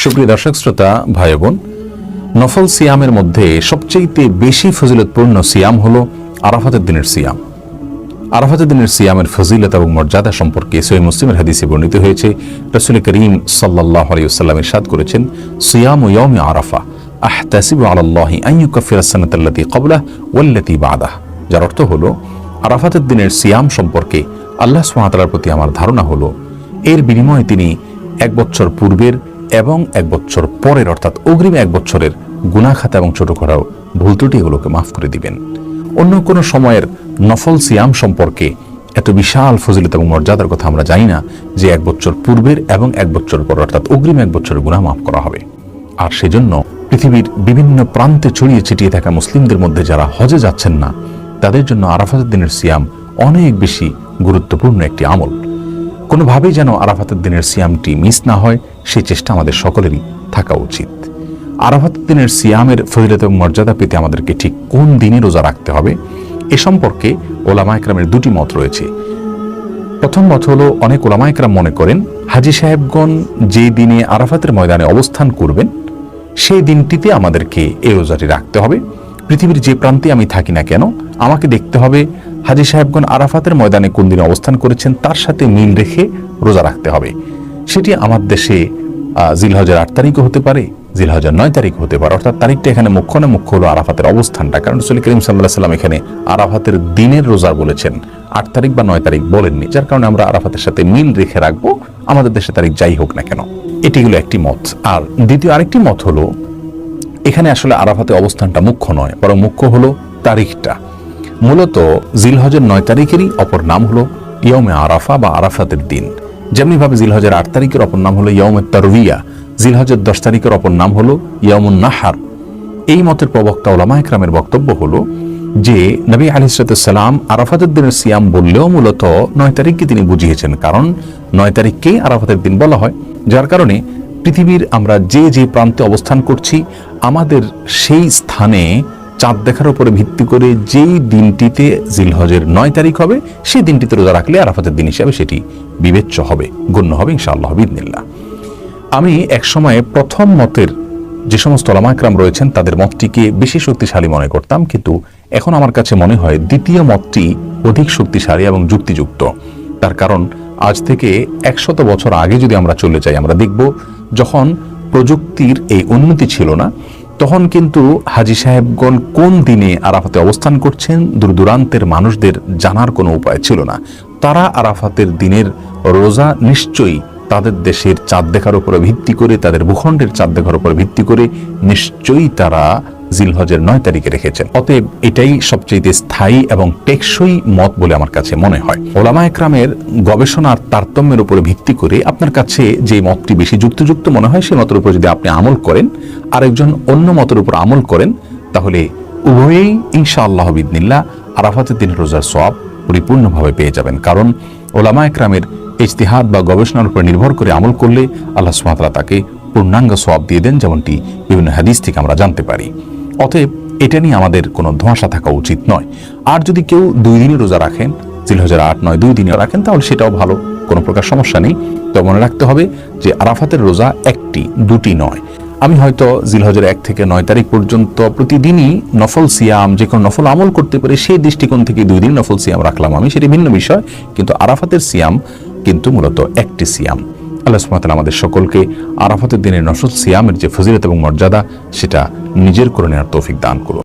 সুপ্রিয় দর্শক শ্রোতা ভাই বোন, নফল সিয়ামের মধ্যে সবচেয়ে বেশি ফজিলতপূর্ণ সিয়াম হলো আরাফাতের দিনের সিয়াম। আরাফাতের দিনের সিয়ামের ফজিলত এবং মর্যাদা সম্পর্কে সহিহ মুসলিমের হাদিসে বর্ণিত হয়েছে। রাসূল করিম সাল্লাল্লাহু আলাইহি ওয়াসাল্লাম ইরশাদ করেছেন, সিয়ামু ইয়াউমি আরাফা আহতাসিবু আলাল্লাহি আন ইউকাফিরা সানাতাল্লাতী ক্বাবলাহু ওয়াল্লাতী বা'দাহু। যার অর্থ হলো, আরাফাতের দিনের সিয়াম সম্পর্কে আল্লাহ সুবহানাহু ওয়া তাআলার প্রতি আমার ধারণা হলো এর বিনিময়ে তিনি 1 বছর পূর্বের এবং 1 বছর পরের অর্থাৎ অগ্রিম 1 বছরের গুনাহ খাতা এবং ছোটখাটো ভুল ত্রুটি এগুলোকে মাফ করে দিবেন। অন্য কোনো সময়ের নফল সিয়াম সম্পর্কে এত বিশাল ফজিলত এবং মর্যাদার কথা আমরা জানি না যে 1 বছর পূর্বের এবং 1 বছর পর অর্থাৎ অগ্রিম 1 বছরের গুনাহ মাফ করা হবে। আর সেজন্য পৃথিবীর বিভিন্ন প্রান্তে ছড়িয়ে ছিটিয়ে থাকা মুসলিমদের মধ্যে যারা হজে যাচ্ছেন না, তাদের জন্য আরাফাতের দিনের সিয়াম অনেক বেশি গুরুত্বপূর্ণ একটি আমল। কোনোভাবেই যেন আরাফাতের দিনের সিয়ামটি মিস না হয়, সেই চেষ্টা আমাদের সকলেরই থাকা উচিত। আরাফাতের দিনের সিয়ামের ফজিলত এবং মর্যাদা পেতে আমাদেরকে ঠিক কোন দিনে রোজা রাখতে হবে এ সম্পর্কে ওলামা একরামের 2টি মত রয়েছে। প্রথম মত হলো, অনেক ওলামা একরাম মনে করেন হাজী সাহেবগণ যে দিনে আরাফাতের ময়দানে অবস্থান করবেন সেই দিনটিতে আমাদেরকে এই রোজাটি রাখতে হবে। পৃথিবীর যে প্রান্তে আমি থাকি না কেন, আমাকে দেখতে হবে হাজী সাহেবগণ আরাফাতের ময়দানে কোন দিনে অবস্থান করেছেন তার সাথে মিল রেখে রোজা রাখতে হবে। সেটি আমার দেশে জিলহজের 8 তারিখও হতে পারে, জিলহজের 9 তারিখ হতে পারে। অর্থাৎ তারিখটা এখানে মুখ্য না, মুখ্য হলো আরাফাতের অবস্থানটা। কারণ রাসূল করিম সাল্লাল্লাহু আলাইহি ওয়াসাল্লাম এখানে আরাফাতের দিনের রোজা বলেছেন, 8 তারিখ বা 9 তারিখ বলেননি, যার কারণে আমরা আরাফাতের সাথে মিল রেখে রাখবো, আমাদের দেশে তারিখ যাই হোক না কেন। এটি হলো একটি মত। আর দ্বিতীয় আরেকটি মত হলো, এখানে আসলে আরাফাতের অবস্থানটা মুখ্য নয়, বরং মুখ্য হলো তারিখটা। মূলত জিলহজের 9 তারিখেরই অপর নাম হলো ইয়াউমে আরাফা বা আরাফাতের দিন। যেমনিভাবে জিলহজের 8 তারিখের অপর নাম হলো ইয়াউমে তারবিয়া, জিলহজের 10 তারিখের অপর নাম হলো ইয়াউমুন নাহার। এই মতের প্রবক্তা ওলামা একরামের বক্তব্য হলো যে নবী আলাইহিস সালাম আরাফাতের দিনের সিয়াম বললেও মূলত 9 তারিখকে তিনি বুঝিয়েছেন, কারণ 9 তারিখকেই আরাফাতের দিন বলা হয়। যার কারণে পৃথিবীর আমরা যে যে প্রান্তে অবস্থান করছি, আমাদের সেই স্থানে চাঁদ দেখার উপরে ভিত্তি করে যেই দিনটিতে জিলহজের 9 তারিখ হবে সেই দিনটিতে রোজা রাখলে আরাফাতের দিন হিসাবে সেটি বিবেচ্য হবে, গণ্য হবে ইনশাআল্লাহ বিইذনিল্লাহ। আমি এক সময়ে প্রথম মতের যে সমস্ত ওলামা একরাম রয়েছেন তাদের মতটিকে বেশি শক্তিশালী মনে করতাম, কিন্তু এখন আমার কাছে মনে হয় দ্বিতীয় মতটি অধিক শক্তিশালী এবং যুক্তিযুক্ত। তার কারণ আজ থেকে 100 বছর আগে যদি আমরা চলে যাই, আমরা দেখব যখন প্রযুক্তির এই উন্নতি ছিল না, তখন কিন্তু হাজী সাহেবগণ কোন দিনে আরাফাতে অবস্থান করছেন দূর দূরান্তের মানুষদের জানার কোনো উপায় ছিল না। তারা আরাফাতের দিনের রোজা নিশ্চয়ই তাদের দেশের চাঁদ দেখার উপরে ভিত্তি করে, তাদের ভূখণ্ডের চাঁদ দেখার উপরে ভিত্তি করে নিশ্চয়ই তারা জিলহজের 9 তারিখে রেখেছেন। অতএব এটাই সবচেয়ে স্থায়ী এবং টেকসই মত বলে আমার কাছে মনে হয়। ওলামা একরামের গবেষণার তারতম্যের উপরে ভিত্তি করে আপনার কাছে যে মতটি বেশি যুক্তিযুক্ত মনে হয় সেই মতের উপর যদি আপনি আমল করেন, আরেকজন অন্য মতের উপর আমল করেন, তাহলে উভয়েই ইনশাআল্লাহ বিইذনিল্লাহ আরাফাতের দিনের রোজার সওয়াব পরিপূর্ণভাবে পেয়ে যাবেন। কারণ ওলামা একরামের ইজতিহাদ বা গবেষণার উপর নির্ভর করে আমল করলে আল্লাহ সুবহানাহু ওয়া তাআলা তাকে পূর্ণাঙ্গ সওয়াব দিয়ে দেন, যেমনটি বিভিন্ন হাদিস থেকে আমরা জানতে পারি। অতএব এটা নিয়ে আমাদের কোনো ধোঁয়াশা থাকা উচিত নয়। আর যদি কেউ 2 দিনই রোজা রাখেন, জিলহজের 8, 9 2 দিনও রাখেন, তাহলে সেটাও ভালো, কোনো প্রকার সমস্যা নেই। তো মনে রাখতে হবে যে আরাফাতের রোজা 1টি 2টি নয়। আমি হয়তো জিলহজের 1 থেকে 9 তারিখ পর্যন্ত প্রতিদিনই নফল সিয়াম, যে কোনো নফল আমল করতে পারে, সেই দৃষ্টিকোণ থেকে 2 দিন নফল সিয়াম রাখলাম আমি, সেটি ভিন্ন বিষয়। কিন্তু আরাফাতের সিয়াম কিন্তু মূলত একটি সিয়াম। আল্লাহ সুবহানাহু ওয়া তাআলা আমাদের সকলকে আরাফাতের দিনের নফল সিয়ামের যে ফজিলত এবং মর্যাদা সেটা নিজের করে নেওয়ার তৌফিক দান করুন।